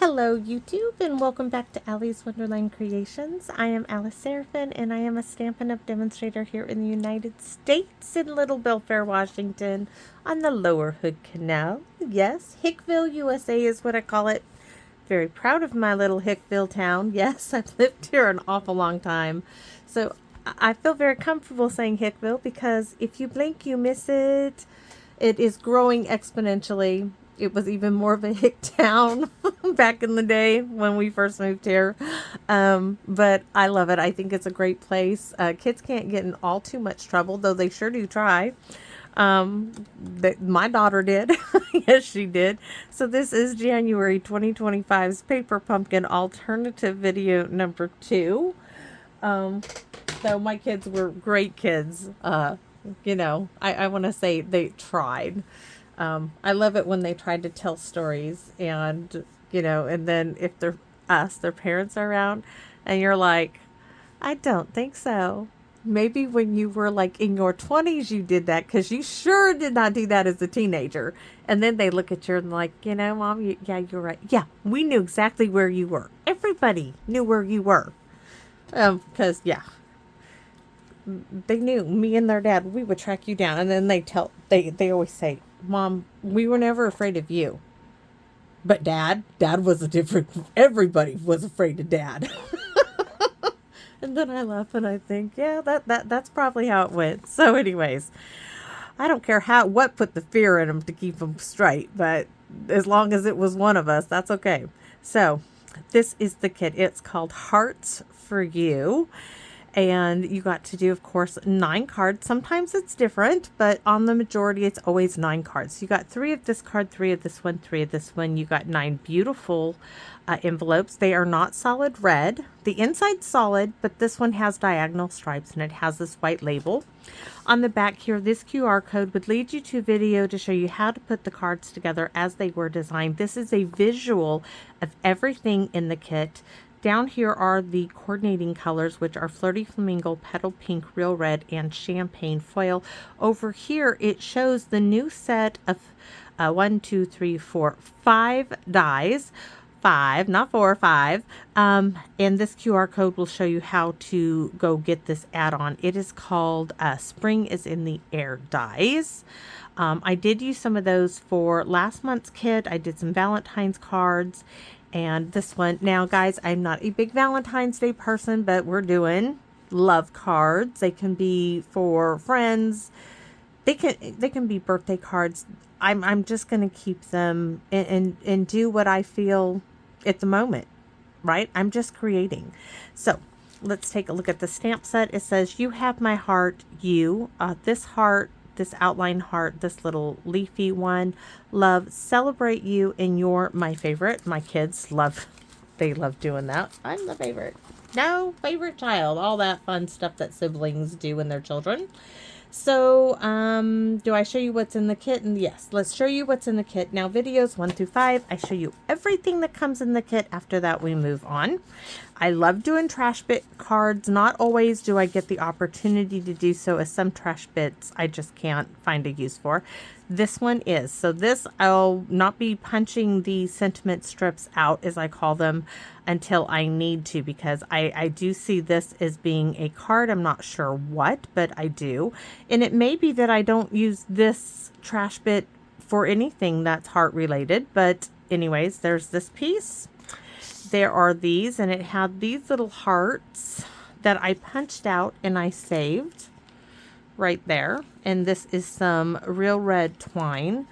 Hello YouTube and welcome back to Allie's Wonderland Creations. I am Alice Seraphin and I am a Stampin' Up! Demonstrator here in the United States in Little Belfair, Washington on the Lower Hood Canal. Yes, Hickville, USA is what I call it. Very proud of my little Hickville town. Yes, I've lived here an awful long time. So I feel very comfortable saying Hickville because if you blink you miss it. It is growing exponentially. It was even more of a hick town back in the day when we first moved here. But I love it. I think it's a great place. Kids can't get in all too much trouble, though they sure do try. My daughter did. Yes, she did. So this is January 2025's Paper Pumpkin Alternative video number 2. So my kids were great kids. You know, I want to say they tried. I love it when they try to tell stories and, you know, and then if their parents are around and you're like, I don't think so. Maybe when you were like in your 20s, you did that because you sure did not do that as a teenager. And then they look at you and like, you know, Mom, yeah, you're right. Yeah, we knew exactly where you were. Everybody knew where you were. Because, yeah. They knew me and their dad, we would track you down. And then they always say, Mom, we were never afraid of you. But Dad was a different, everybody was afraid of Dad. And then I laugh and I think, yeah, that's probably how it went. So anyways, I don't care what put the fear in them to keep them straight, but as long as it was one of us, that's okay. So this is the kit. It's called Hearts for You. And you got to do, of course, 9 cards. Sometimes it's different, but on the majority, it's always 9 cards. You got 3 of this card, 3 of this one, 3 of this one. You got 9 beautiful envelopes. They are not solid red. The inside's solid, but this one has diagonal stripes, and it has this white label. On the back here, this QR code would lead you to a video to show you how to put the cards together as they were designed. This is a visual of everything in the kit. Down here are the coordinating colors, which are Flirty Flamingo, Petal Pink, Real Red, and Champagne Foil. Over here, it shows the new set of 5 dies. 5, not 4, 5. And this QR code will show you how to go get this add-on. It is called Spring is in the Air dies. I did use some of those for last month's kit. I did some Valentine's cards. And this one, now guys, I'm not a big Valentine's Day person, but we're doing love cards. They can be for friends. They can be birthday cards. I'm just going to keep them and do what I feel at the moment, right? I'm just creating. So let's take a look at the stamp set. It says, you have my heart, you. This heart, this outline heart, this little leafy one, love, celebrate you, and you're my favorite. My kids love doing that. I'm the favorite. No, favorite child, all that fun stuff that siblings do when they're children. So, do I show you what's in the kit? And yes, let's show you what's in the kit. Now, videos 1 through 5, I show you everything that comes in the kit. After that, we move on. I love doing trash bit cards. Not always do I get the opportunity to do so, as some trash bits I just can't find a use for. This one is. So this, I'll not be punching the sentiment strips out, as I call them, until I need to, because I do see this as being a card. I'm not sure what, but I do. And it may be that I don't use this trash bit for anything that's heart related. But anyways, there's this piece. There are these, and it had these little hearts that I punched out and I saved right there. And this is some Real Red twine.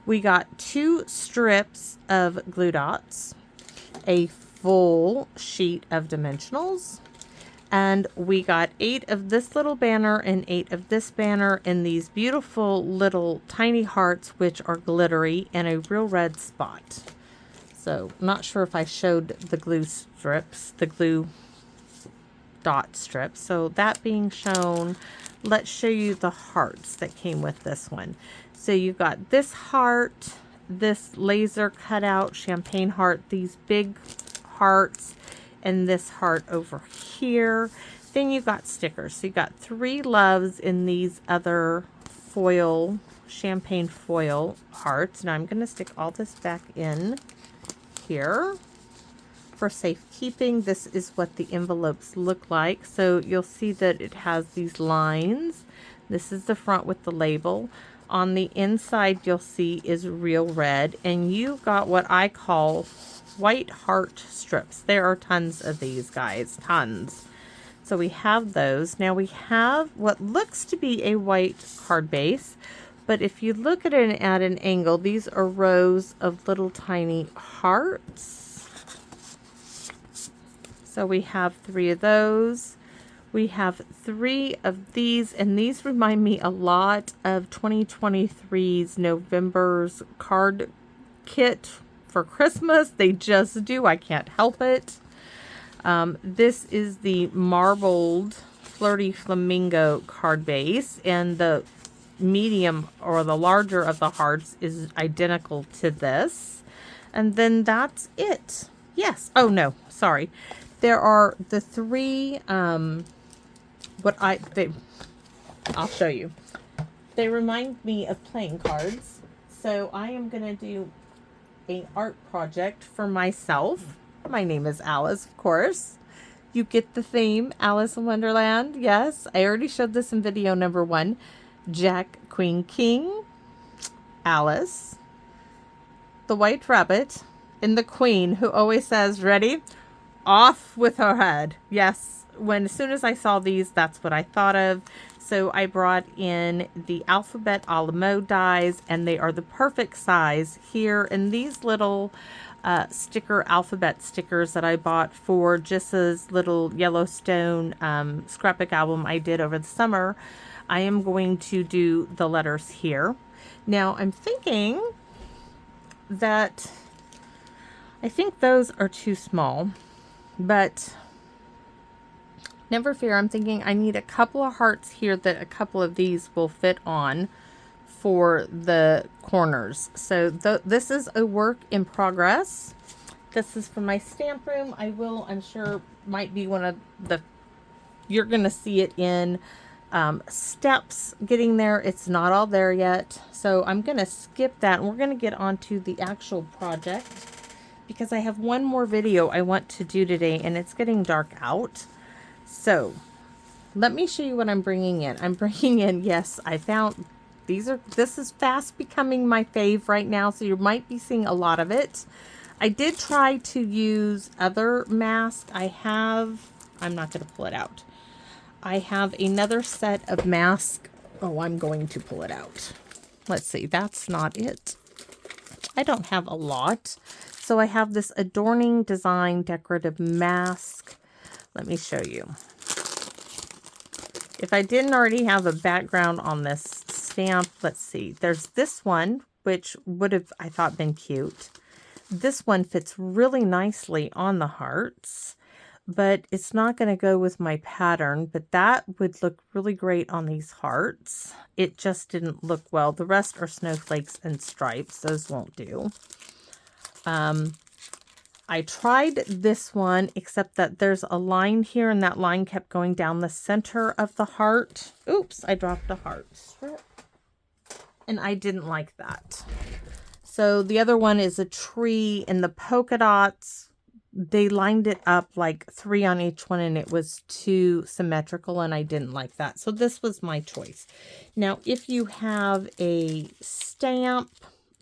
We got 2 strips of glue dots, a full sheet of dimensionals, and we got 8 of this little banner and 8 of this banner, and these beautiful little tiny hearts, which are glittery, and a Real Red spot. So not sure if I showed the glue strips, the glue dot strips. So that being shown, let's show you the hearts that came with this one. So you've got this heart, this laser cutout champagne heart, these big hearts, and this heart over here. Then you got stickers. So you got 3 loves in these other foil, champagne foil hearts. Now I'm going to stick all this back in here. for safekeeping. This is what the envelopes look like. So you'll see that it has these lines. This is the front with the label. On the inside, you'll see is real red, and you got what I call white heart strips. There are tons of these, guys, tons. So we have those. Now we have what looks to be a white card base, but if you look at it at an angle, these are rows of little tiny hearts. So we have 3 of those. We have 3 of these, and these remind me a lot of 2023's November's card kit for Christmas. They just do. I can't help it. This is the marbled Flirty Flamingo card base, and the medium or the larger of the hearts is identical to this. And then that's it. Yes. Oh, no. Sorry. There are the 3... I'll show you. They remind me of playing cards. So I am going to do an art project for myself. My name is Alice, of course. You get the theme, Alice in Wonderland. Yes, I already showed this in video number 1. Jack, Queen, King, Alice, the White Rabbit, and the Queen, who always says, ready, off with her head. Yes. As soon as I saw these, that's what I thought of. So I brought in the Alphabet a la mode dies, and they are the perfect size here. And these little alphabet stickers that I bought for Jissa's little Yellowstone scrapbook album I did over the summer, I am going to do the letters here. Now I'm thinking that I think those are too small, but never fear. I'm thinking I need a couple of hearts here that a couple of these will fit on for the corners. So this is a work in progress. This is from my stamp room. I'm sure might be one of the, you're going to see it in steps getting there. It's not all there yet. So I'm going to skip that, and we're going to get on to the actual project because I have one more video I want to do today, and it's getting dark out. So let me show you what I'm bringing in. I'm bringing in, yes, I found this is fast becoming my fave right now. So you might be seeing a lot of it. I did try to use other masks. I'm not going to pull it out. I have another set of masks. Oh, I'm going to pull it out. Let's see. That's not it. I don't have a lot. So I have this Adorning Design Decorative Mask. Let me show you. If I didn't already have a background on this stamp, let's see. There's this one, which would have, I thought, been cute. This one fits really nicely on the hearts, but it's not going to go with my pattern, but that would look really great on these hearts. It just didn't look well. The rest are snowflakes and stripes. Those won't do. I tried this one, except that there's a line here, and that line kept going down the center of the heart. Oops, I dropped a heart strip. And I didn't like that. So the other one is a tree, and the polka dots, they lined it up like 3 on each one, and it was too symmetrical, and I didn't like that. So this was my choice. Now, if you have a stamp,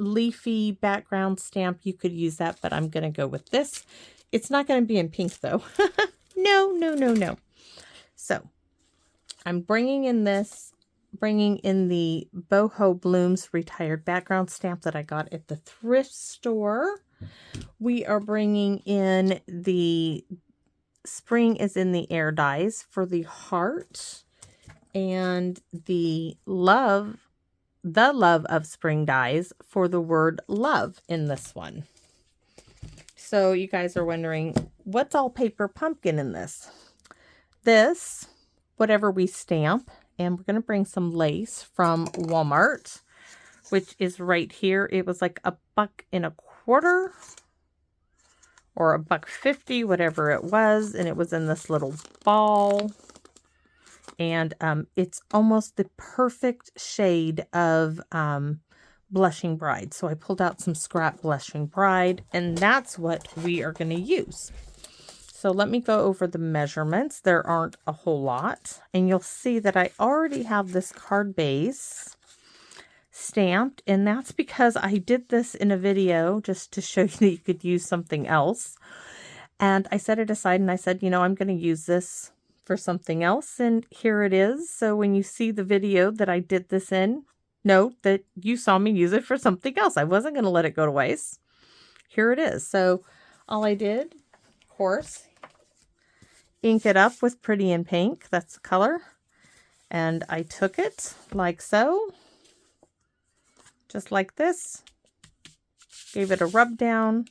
leafy background stamp, you could use that, but I'm going to go with this. It's not going to be in pink though. No. So I'm bringing in the Boho Blooms retired background stamp that I got at the thrift store. We are bringing in the Spring is in the Air dies for the heart, and the love of spring dies for the word love in this one. So you guys are wondering, what's all paper pumpkin in this? This, whatever we stamp, and we're going to bring some lace from Walmart, which is right here. It was like $1.25 or $1.50, whatever it was. And it was in this little ball. And it's almost the perfect shade of Blushing Bride. So I pulled out some scrap Blushing Bride, and that's what we are going to use. So let me go over the measurements. There aren't a whole lot, and you'll see that I already have this card base stamped, and that's because I did this in a video just to show you that you could use something else. And I set it aside and I said, you know, I'm going to use this for something else, and here it is. So when you see the video that I did this in, note that you saw me use it for something else. I wasn't going to let it go to waste. Here it is. So all I did, of course, ink it up with Pretty in Pink. That's the color. And I took it like so, just like this, gave it a rub down,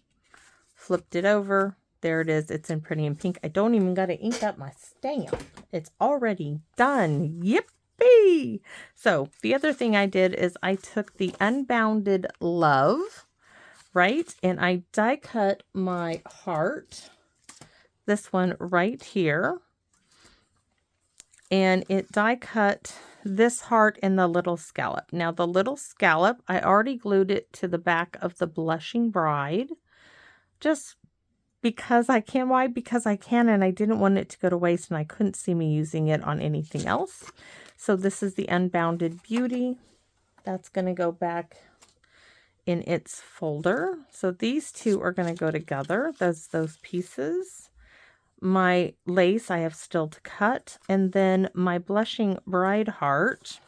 flipped it over. There it is. It's in Pretty in Pink. I don't even got to ink up my stamp. It's already done. Yippee! So the other thing I did is I took the Unbounded Love, right? And I die cut my heart, this one right here. And it die cut this heart in the little scallop. Now the little scallop, I already glued it to the back of the Blushing Bride. Just because I can. Why? Because I can, and I didn't want it to go to waste, and I couldn't see me using it on anything else. So this is the Unbounded Beauty. That's going to go back in its folder. So these two are going to go together, those pieces. My lace I have still to cut, and then my Blushing Bride heart.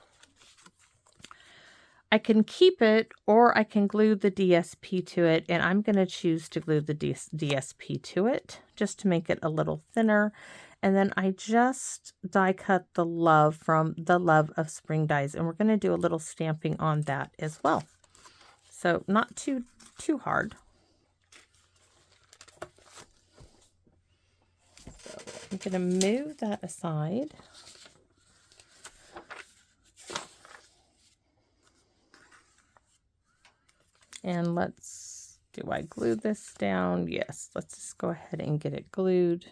I can keep it, or I can glue the DSP to it, and I'm going to choose to glue the DSP to it just to make it a little thinner. And then I just die cut the love from the Love of Spring dies, and we're going to do a little stamping on that as well. So not too hard. So I'm going to move that aside. And do I glue this down? Yes, let's just go ahead and get it glued.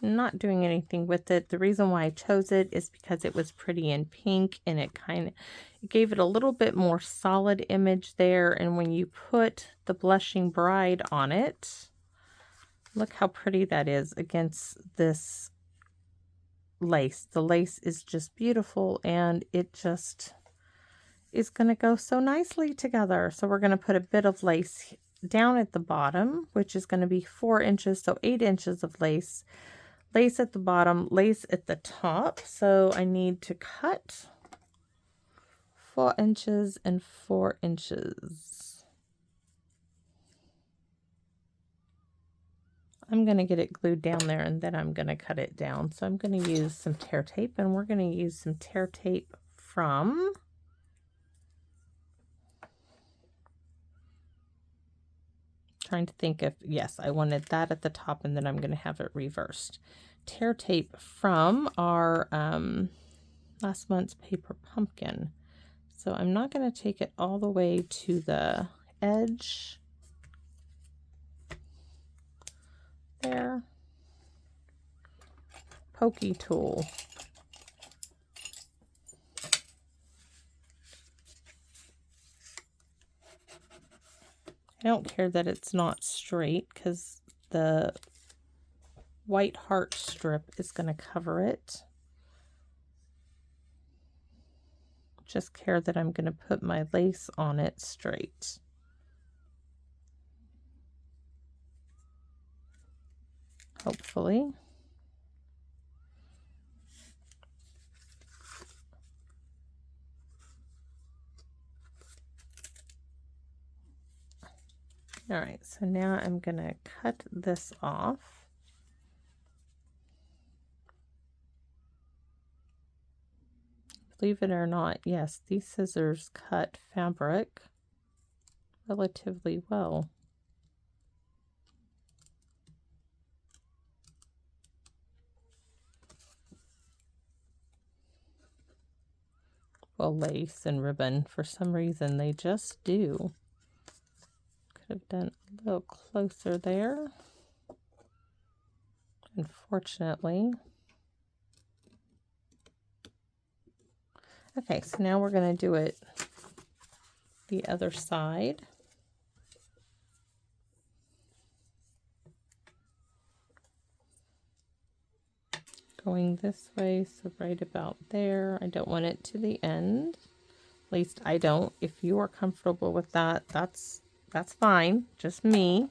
I'm not doing anything with it. The reason why I chose it is because it was Pretty in Pink, and it gave it a little bit more solid image there. And when you put the Blushing Bride on it, look how pretty that is against this lace. The lace is just beautiful, and it just is going to go so nicely together. So we're going to put a bit of lace down at the bottom, which is going to be 4 inches, so 8 inches of lace. Lace at the bottom, lace at the top. So I need to cut 4 inches and 4 inches. I'm going to get it glued down there, and then I'm going to cut it down. So I'm going to use some tear tape, and we're going to use some tear tape from trying to think if, yes, I wanted that at the top, and then I'm going to have it reversed. Tear tape from our last month's Paper Pumpkin. So I'm not going to take it all the way to the edge there. Pokey tool. I don't care that it's not straight because the white heart strip is going to cover it. Just care that I'm going to put my lace on it straight. Hopefully. All right, so now I'm going to cut this off. Believe it or not, yes, these scissors cut fabric relatively well. Well, lace and ribbon, for some reason, they just do. Should have done a little closer there. Unfortunately. Okay, so now we're going to do it the other side. Going this way, so right about there. I don't want it to the end. At least I don't. If you are comfortable with that, that's fine. Just me.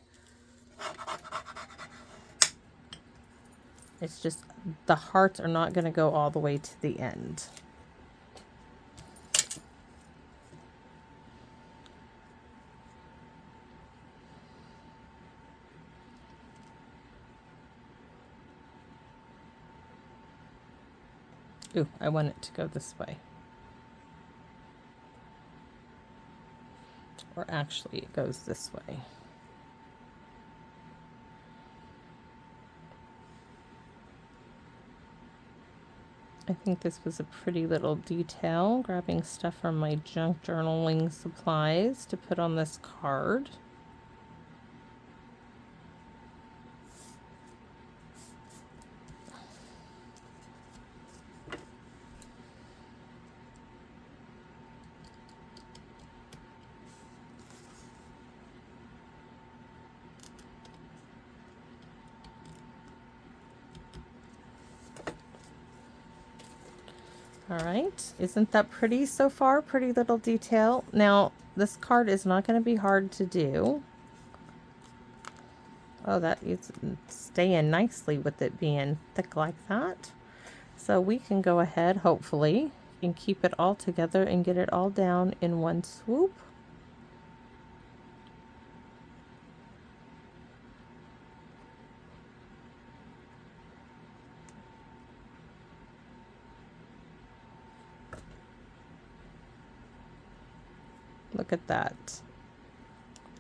It's just the hearts are not going to go all the way to the end. Ooh, I want it to go this way. Or actually, it goes this way. I think this was a pretty little detail, grabbing stuff from my junk journaling supplies to put on this card. All right, isn't that pretty so far? Pretty little detail. Now, this card is not going to be hard to do. Oh, that is staying nicely with it being thick like that. So we can go ahead, hopefully, and keep it all together and get it all down in one swoop. Look at that.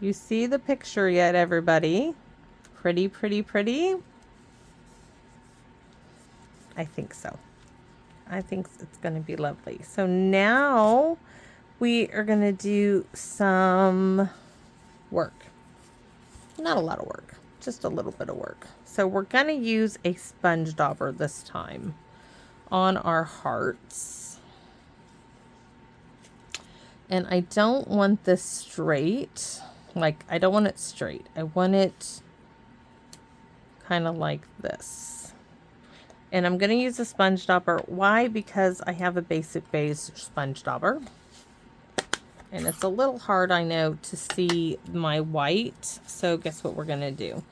You see the picture yet, everybody? Pretty, pretty, pretty? I think so. I think it's going to be lovely. So now we are going to do some work. Not a lot of work, just a little bit of work. So we're going to use a sponge dauber this time on our hearts. And I don't want this straight. Like, I don't want it straight. I want it kind of like this. And I'm going to use a sponge dauber. Why? Because I have a Basic Beige sponge dauber. And it's a little hard, I know, to see my white. So guess what we're going to do?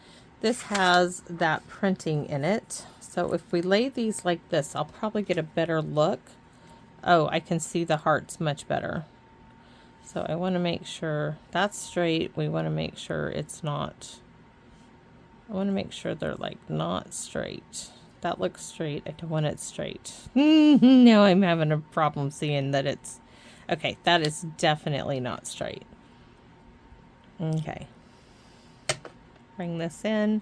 This has that printing in it. So if we lay these like this, I'll probably get a better look. Oh, I can see the hearts much better. So I want to make sure that's straight. We want to make sure it's not. I want to make sure they're like not straight. That looks straight. I don't want it straight. Now I'm having a problem seeing that it's... Okay, that is definitely not straight. Okay. Bring this in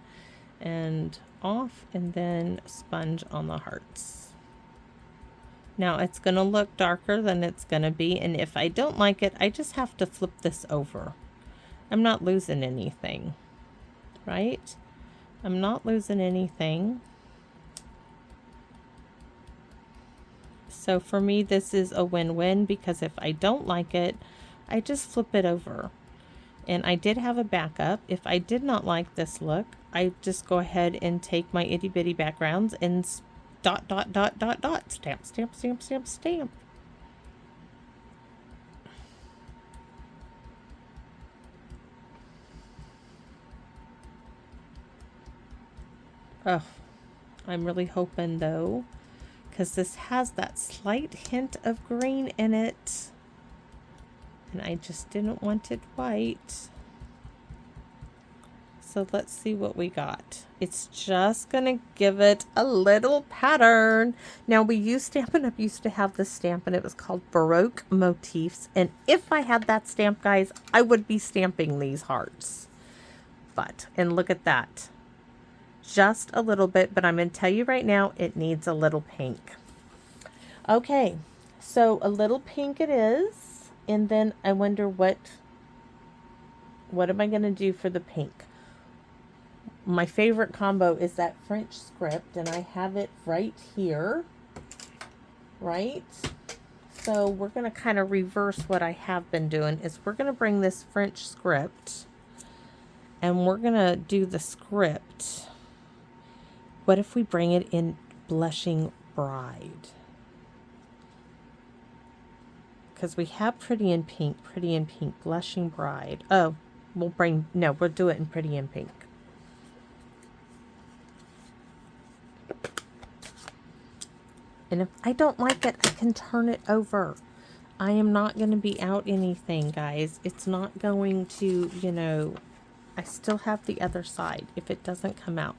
and off, and then sponge on the hearts. Now it's going to look darker than it's going to be, and if I don't like it, I just have to flip this over. I'm not losing anything, right? I'm not losing anything. So for me, this is a win-win, because if I don't like it, I just flip it over. And I did have a backup. If I did not like this look, I just go ahead and take my itty bitty backgrounds and dot, dot, dot, dot, dot, stamp, stamp, stamp, stamp, stamp. Oh, I'm really hoping though, because this has that slight hint of green in it, and I just didn't want it white. So let's see what we got. It's just gonna give it a little pattern. Now, we Stampin'Up used to have this stamp, and it was called Baroque Motifs. And if I had that stamp, guys, I would be stamping these hearts. But, and look at that. Just a little bit, but I'm gonna tell you right now, it needs a little pink. Okay, so a little pink it is. And then I wonder what what am I going to do for the pink? My favorite combo is that French script, and I have it right here, right? So we're going to kind of reverse what I have been doing. Is we're going to bring this French script, and we're going to do the script. What if we bring it in Blushing Bride? Because we have Pretty in Pink, Blushing Bride. Oh, we'll do it in Pretty in Pink. And if I don't like it, I can turn it over. I am not going to be out anything, guys. It's not going to, you know, I still have the other side if it doesn't come out.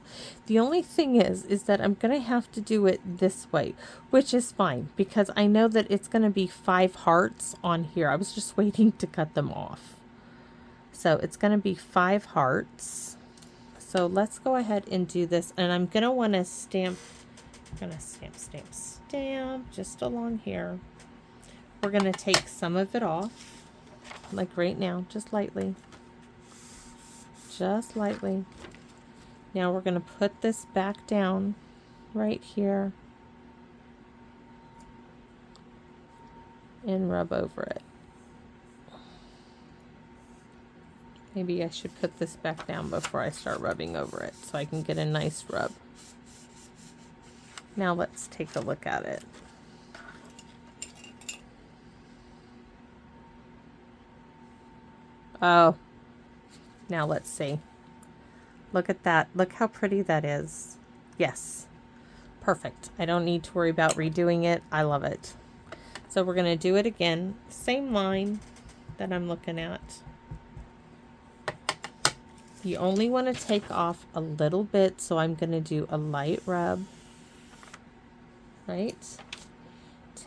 The only thing is that I'm going to have to do it this way, which is fine because I know that it's going to be 5 hearts on here. I was just waiting to cut them off. So it's going to be 5 hearts. So let's go ahead and do this. And I'm going to want to stamp, stamp just along here. We're going to take some of it off, like right now, just lightly. Just lightly. Now we're going to put this back down right here and rub over it. Maybe I should put this back down before I start rubbing over it so I can get a nice rub. Now let's take a look at it. Oh, now let's see. Look at that. Look how pretty that is. Yes. Perfect. I don't need to worry about redoing it. I love it. So we're going to do it again. Same line that I'm looking at. You only want to take off a little bit, so I'm going to do a light rub. Right?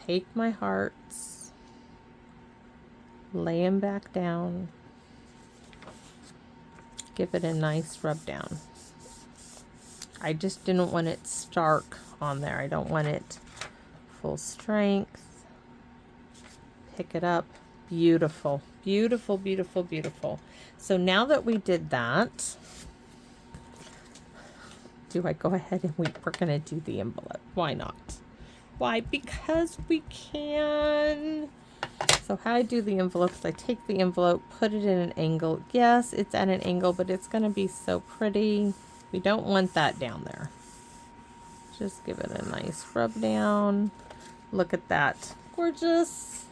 Take my hearts. Lay them back down. Give it a nice rub down. I just didn't want it stark on there. I don't want it full strength. Pick it up. Beautiful, beautiful, beautiful, beautiful. So now that we did that, do I go ahead and we're going to do the envelope? Why not? Why? Because we can. So how I do the envelope is I take the envelope, put it in an angle. Yes, it's at an angle, but it's going to be so pretty. We don't want that down there. Just give it a nice rub down. Look at that. Gorgeous.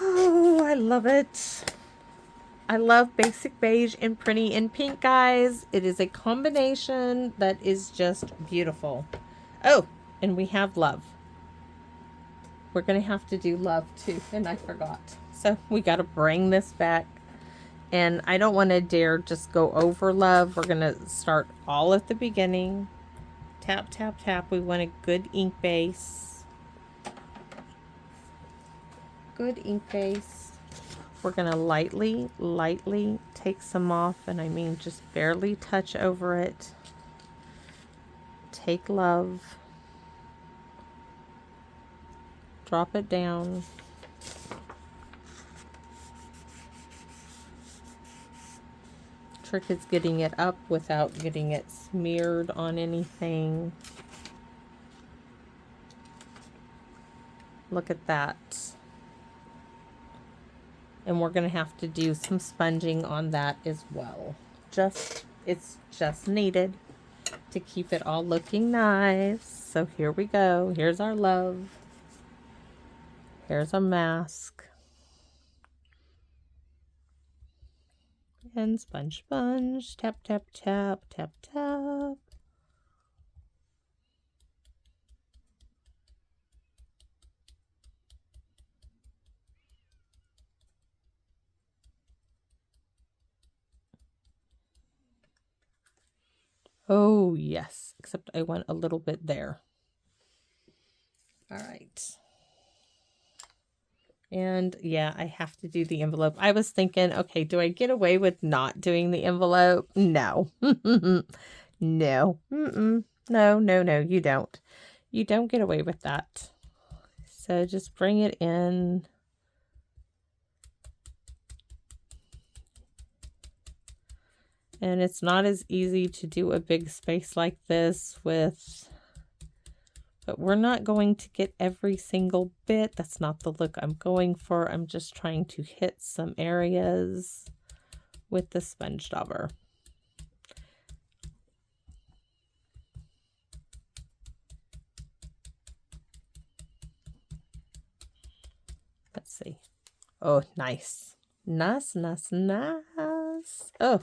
Oh, I love it. I love Basic Beige and Pretty in Pink, guys. It is a combination that is just beautiful. Oh, and we have Love. We're going to have to do Love too, and I forgot. So we got to bring this back. And I don't want to dare just go over Love. We're going to start all at the beginning. Tap, tap, tap. We want a good ink base. Good ink base. We're going to lightly take some off, and I mean just barely touch over it. Take Love. Drop it down. Trick is getting it up without getting it smeared on anything. Look at that. And we're going to have to do some sponging on that as well. It's just needed to keep it all looking nice. So here we go. Here's our Love. Here's a mask. And sponge, sponge. Tap, tap, tap, tap, tap. Oh, yes. Except I went a little bit there. All right. And yeah, I have to do the envelope. I was thinking, okay, do I get away with not doing the envelope? No. No. No, you don't. You don't get away with that. So just bring it in. And it's not as easy to do a big space like this with, but we're not going to get every single bit. That's not the look I'm going for. I'm just trying to hit some areas with the sponge dauber. Let's see. Oh, nice. Nice, nice, nice. Oh,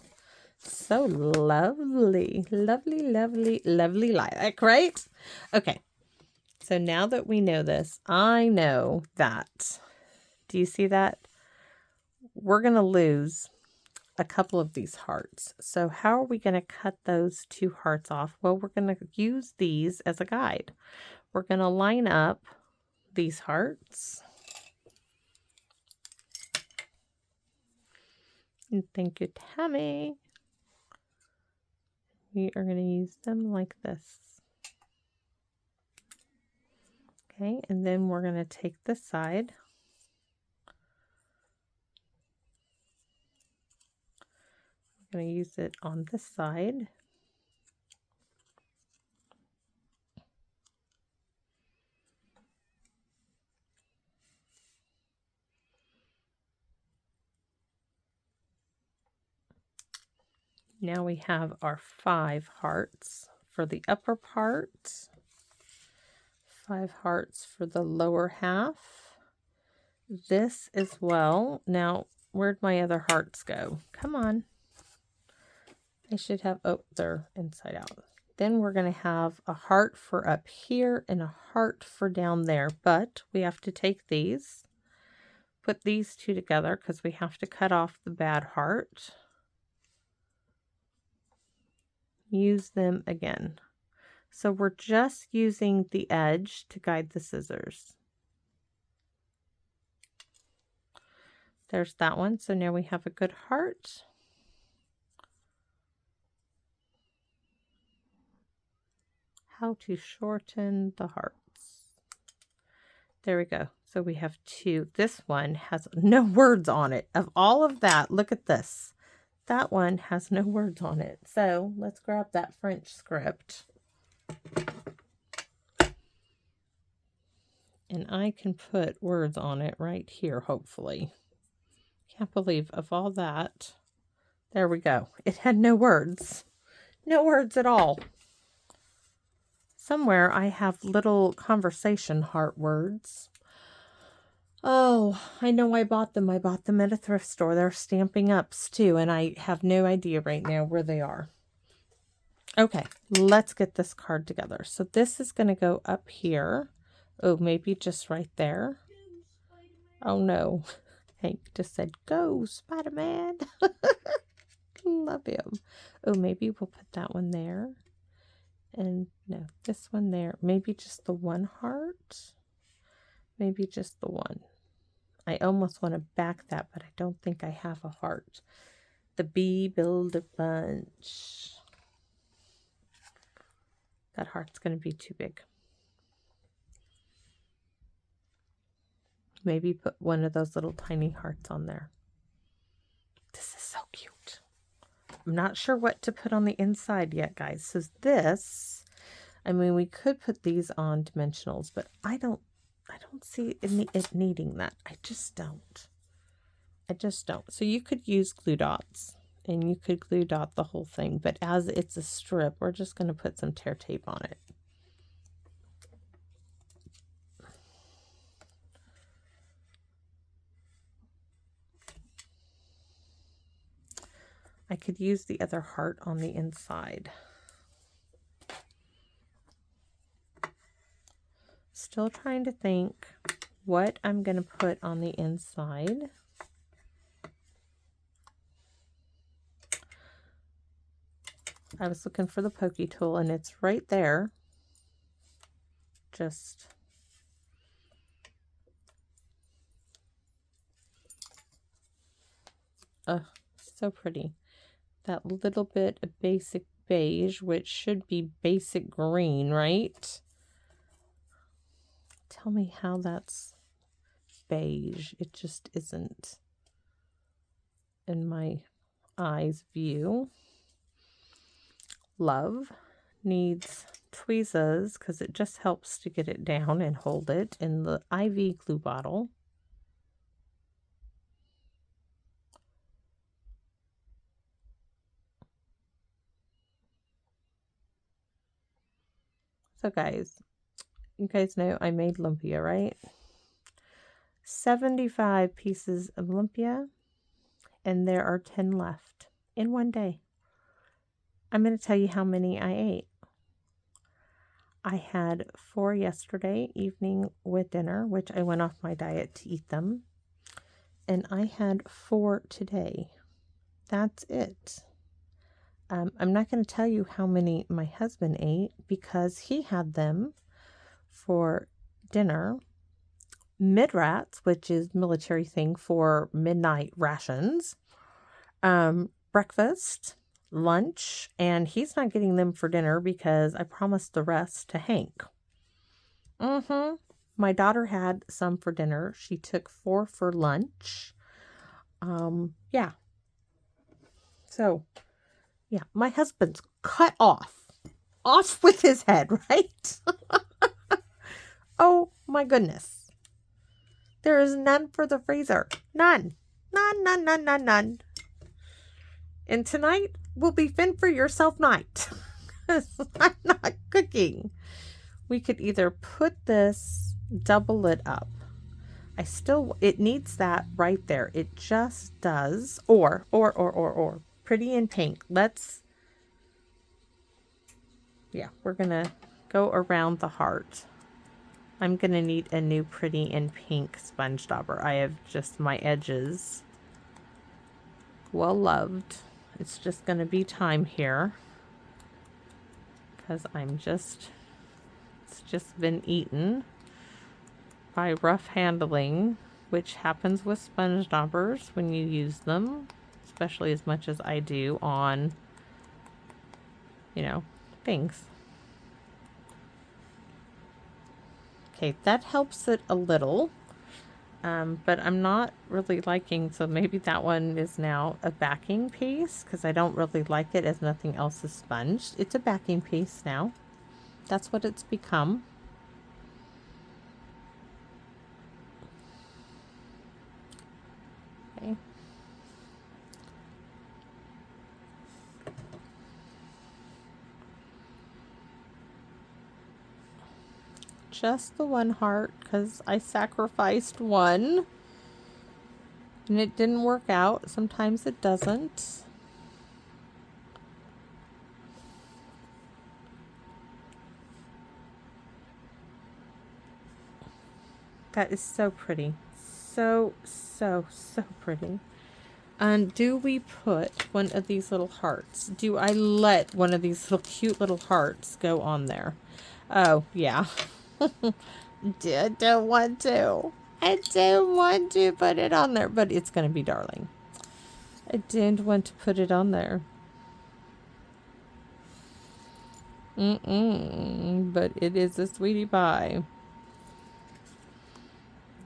so lovely. Lovely, lovely, lovely lilac, right? Okay. So now that we know this, I know that, do you see that? We're going to lose a couple of these hearts. So how are we going to cut those 2 hearts off? Well, we're going to use these as a guide. We're going to line up these hearts. And thank you, Tammy. We are going to use them like this. Okay, and then we're going to take this side. I'm going to use it on this side. Now we have our 5 hearts for the upper part, 5 hearts for the lower half. This as well. Now, where'd my other hearts go? Come on. I should have, oh, they're inside out. Then we're going to have a heart for up here and a heart for down there. But we have to take these, put these 2 together because we have to cut off the bad heart. Use them again. So we're just using the edge to guide the scissors. There's that one. So now we have a good heart. How to shorten the hearts. There we go. So we have 2. This one has no words on it. Of all of that, look at this. That one has no words on it. So let's grab that French script. And I can put words on it right here, hopefully. Can't believe of all that. There we go. It had no words. No words at all. Somewhere I have little conversation heart words. Oh, I know I bought them. I bought them at a thrift store. They're Stampin' Ups too, and I have no idea right now where they are. Okay, let's get this card together. So this is going to go up here. Oh, maybe just right there. Oh no. Hank just said, go, Spider-Man. Love him. Oh, maybe we'll put that one there. And no, this one there. Maybe just the one heart. Maybe just the one. I almost want to back that, but I don't think I have a heart. The bee build a bunch. That heart's going to be too big. Maybe put one of those little tiny hearts on there. This is so cute. I'm not sure what to put on the inside yet, guys. So this, I mean, we could put these on dimensionals, but I don't see it needing that. I just don't. So you could use glue dots, and you could glue dot the whole thing, but as it's a strip, we're just going to put some tear tape on it. I could use the other heart on the inside. Still trying to think what I'm going to put on the inside. I was looking for the pokey tool and it's right there. Just so pretty. That little bit of basic beige, which should be basic green, right? Tell me how that's beige. It just isn't in my eye's view. Love needs tweezers because it just helps to get it down and hold it in the IV glue bottle. So guys, you guys know I made lumpia, right? 75 pieces of lumpia, and there are 10 left in one day. I'm going to tell you how many I ate. I had 4 yesterday evening with dinner, which I went off my diet to eat them. And I had 4 today. That's it. I'm not going to tell you how many my husband ate because he had them for dinner. Midrats, which is military thing for midnight rations. Breakfast, lunch, and he's not getting them for dinner because I promised the rest to Hank. My daughter had some for dinner. She took 4 for lunch. Yeah. So, yeah, my husband's cut off with his head, right? Oh my goodness. There is none for the freezer. None. None. And tonight will be fend for yourself night. I'm not cooking. We could either put this, double it up. It needs that right there. It just does. Or. Pretty in pink. We're going to go around the heart. I'm going to need a new pretty in pink sponge dauber. I have just my edges well loved. It's just going to be time here because it's just been eaten by rough handling, which happens with sponge daubers when you use them, especially as much as I do on, things. Okay, that helps it a little, but I'm not really liking, so maybe that one is now a backing piece because I don't really like it as nothing else is sponged. It's a backing piece now. That's what it's become. Okay. Just the one heart because I sacrificed one and it didn't work out. Sometimes it doesn't. That is so pretty. So pretty. And do we put one of these little hearts? Do I let one of these little cute little hearts go on there? Oh, yeah. I don't want to. I don't want to put it on there, but it's going to be darling. I didn't want to put it on there. But it is a sweetie pie.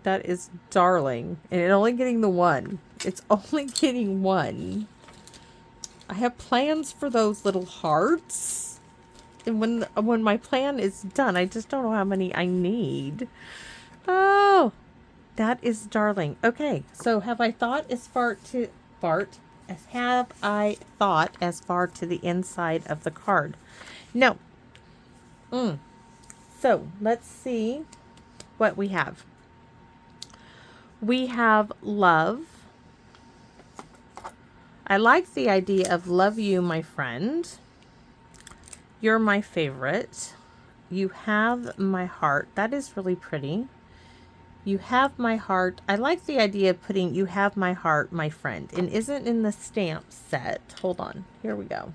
That is darling. And it's only getting the one. It's only getting one. I have plans for those little hearts. And when my plan is done, I just don't know how many I need. Oh, that is darling. Okay, so have I thought as far to the inside of the card? No. So let's see what we have. We have love. I like the idea of love you, my friend. You're my favorite. You have my heart. That is really pretty. You have my heart. I like the idea of putting you have my heart, my friend. And isn't in the stamp set. Hold on. Here we go.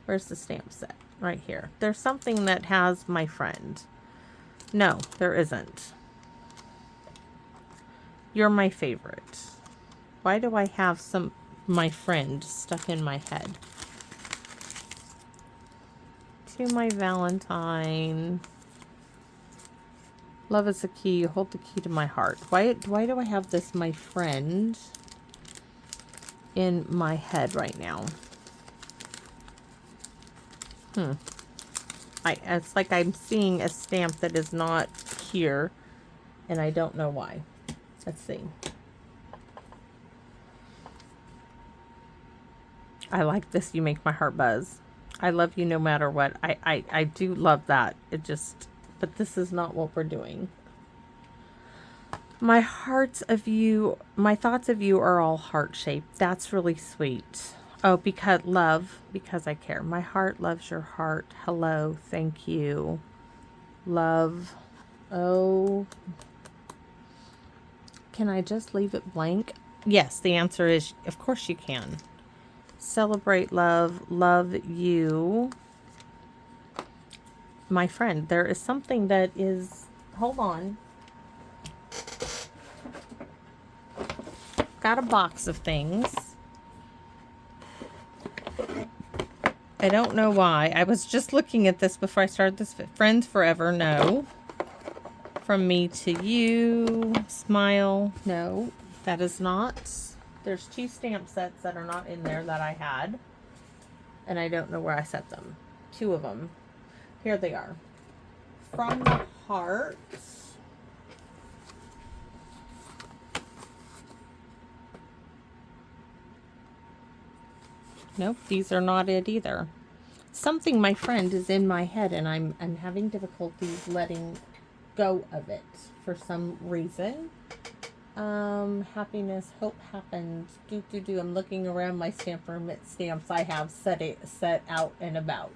Where's the stamp set? Right here. There's something that has my friend. No, there isn't. You're my favorite. Why do I have my friend stuck in my head? To my Valentine. Love is the key. You hold the key to my heart. Why do I have this my friend in my head right now? It's like I'm seeing a stamp that is not here, and I don't know why. Let's see. I like this. You make my heart buzz. I love you no matter what. I do love that. It just, but this is not what we're doing. My thoughts of you are all heart-shaped. That's really sweet. Oh, because I care. My heart loves your heart. Hello, thank you. Love. Oh. Can I just leave it blank? Yes, the answer is, of course you can. Celebrate love. Love you. My friend, there is something that is... Hold on. Got a box of things. I don't know why. I was just looking at this before I started this. Friends forever, no. From me to you, smile, no. That is not. There's 2 stamp sets that are not in there that I had. And I don't know where I set them. 2 of them. Here they are. From the heart. Nope, these are not it either. Something, my friend, is in my head, and I'm having difficulties letting go of it for some reason. Happiness, hope happens. I'm looking around my stamp room at stamps I have set out and about.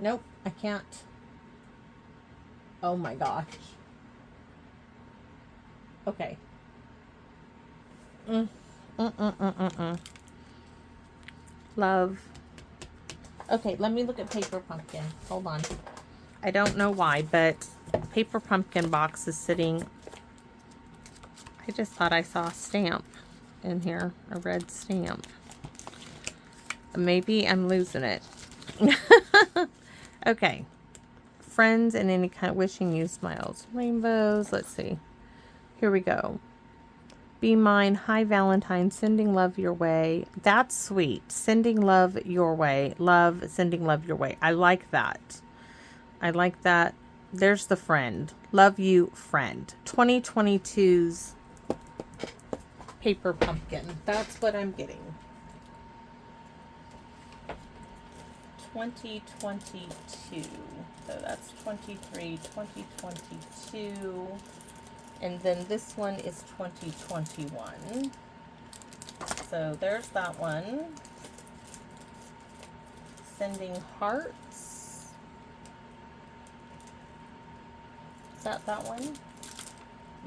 Nope, I can't. Oh my gosh. Okay. Love. Okay, let me look at Paper Pumpkin. Hold on. I don't know why, but Paper Pumpkin box is sitting... I just thought I saw a stamp in here. A red stamp. Maybe I'm losing it. Okay. Friends and any kind of wishing you smiles. Rainbows. Let's see. Here we go. Be mine. Hi, Valentine. Sending love your way. That's sweet. Sending love your way. Love, sending love your way. I like that. I like that. There's the friend. Love you, friend. 2022's Paper Pumpkin. That's what I'm getting. 2022. So that's 23, 2022. And then this one is 2021. So there's that one. Sending hearts. Is that one?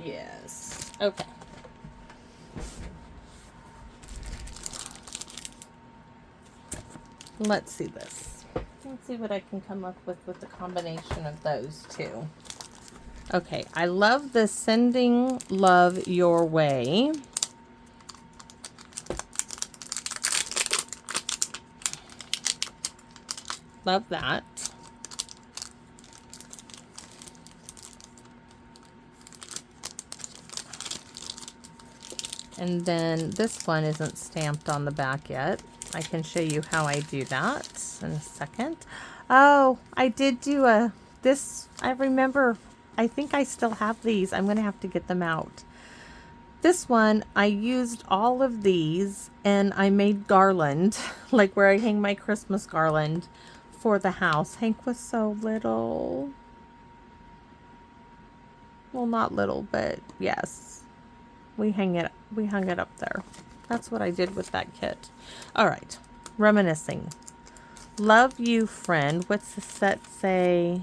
Yes. Okay. Let's see this. Let's see what I can come up with the combination of those two. Okay, I love the sending love your way. Love that. And then this one isn't stamped on the back yet. I can show you how I do that in a second. Oh, I did do this, I remember, I think I still have these. I'm going to have to get them out. This one, I used all of these and I made garland, like where I hang my Christmas garland for the house. Hank was so little. Well, not little, but yes. We hung it up there. That's what I did with that kit. All right. Reminiscing. Love you, friend. What's the set say?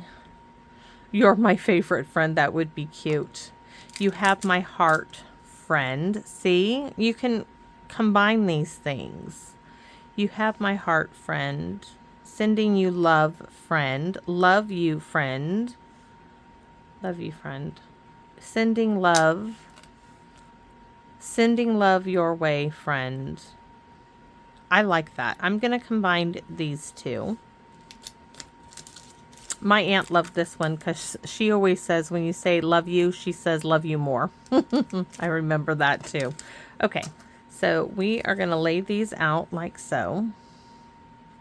You're my favorite friend. That would be cute. You have my heart, friend. See? You can combine these things. You have my heart, friend. Sending you love, friend. Love you, friend. Love you, friend. Sending love. Sending love your way, friend. I like that. I'm going to combine these two. My aunt loved this one because she always says when you say love you, she says love you more. I remember that too. Okay. So we are going to lay these out like so.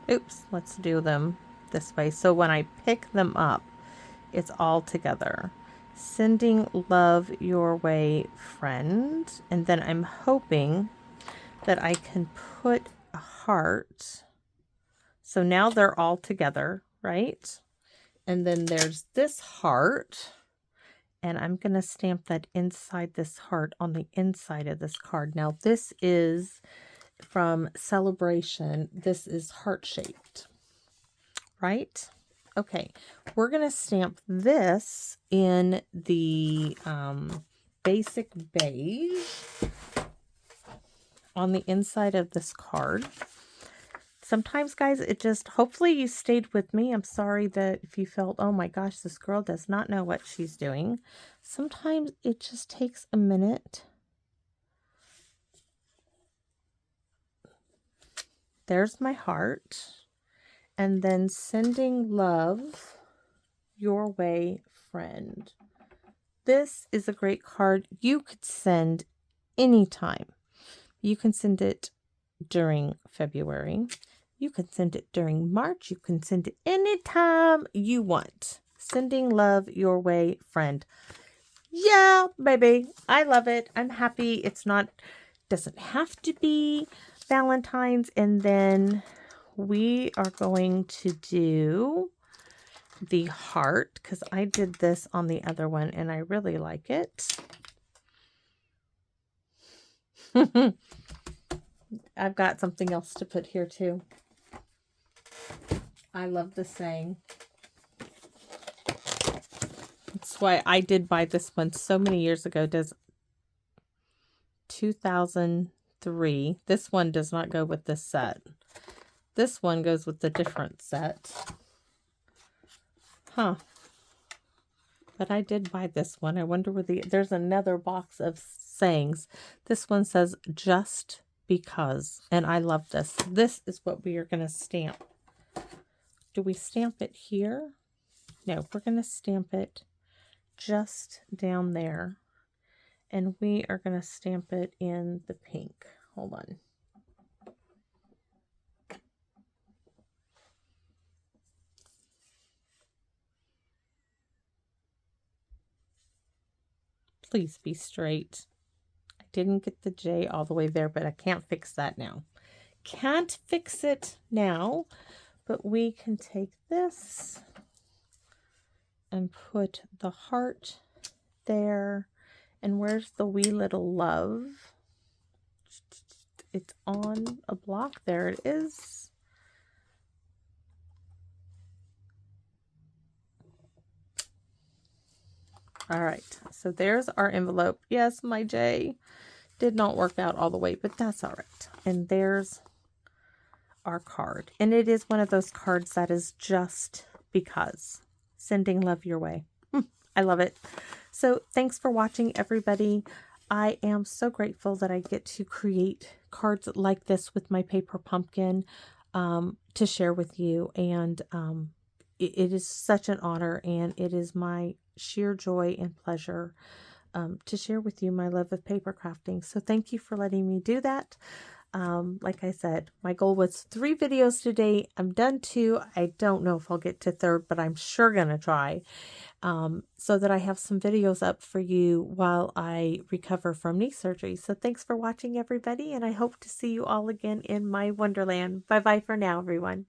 Oops, let's do them this way. So when I pick them up, it's all together. Sending love your way, friend. And then I'm hoping that I can put a heart. So now they're all together, right? And then there's this heart. And I'm going to stamp that inside this heart on the inside of this card. Now this is from Celebration. This is heart-shaped, right? Okay, we're going to stamp this in the Basic Beige on the inside of this card. Sometimes, guys, it just, hopefully you stayed with me. I'm sorry that if you felt, oh my gosh, this girl does not know what she's doing. Sometimes it just takes a minute. There's my heart. And then sending love your way, friend. This is a great card you could send anytime. You can send it during February. You can send it during March. You can send it anytime you want. Sending love your way, friend. Yeah, baby. I love it. I'm happy. It's not, doesn't have to be Valentine's. And then we are going to do the heart because I did this on the other one and I really like it. I've got something else to put here too. I love this saying. That's why I did buy this one so many years ago. Does 2003. This one does not go with this set. This one goes with the different set. Huh. But I did buy this one. I wonder where there's another box of sayings. This one says just because. And I love this. This is what we are going to stamp. Do we stamp it here? No, we're going to stamp it just down there. And we are going to stamp it in the pink. Hold on. Please be straight. I didn't get the J all the way there, but I can't fix that now. Can't fix it now, but we can take this and put the heart there. And where's the wee little love? It's on a block. There it is. All right, so there's our envelope. Yes, my J did not work out all the way, but that's all right. And there's our card. And it is one of those cards that is just because. Sending love your way. I love it. So thanks for watching, everybody. I am so grateful that I get to create cards like this with my paper pumpkin to share with you. And it is such an honor, and it is my sheer joy and pleasure to share with you my love of paper crafting. So thank you for letting me do that. Like I said, my goal was 3 videos today. I'm done 2. I don't know if I'll get to 3rd, but I'm sure gonna try so that I have some videos up for you while I recover from knee surgery. So thanks for watching, everybody, and I hope to see you all again in my wonderland. Bye bye for now, everyone.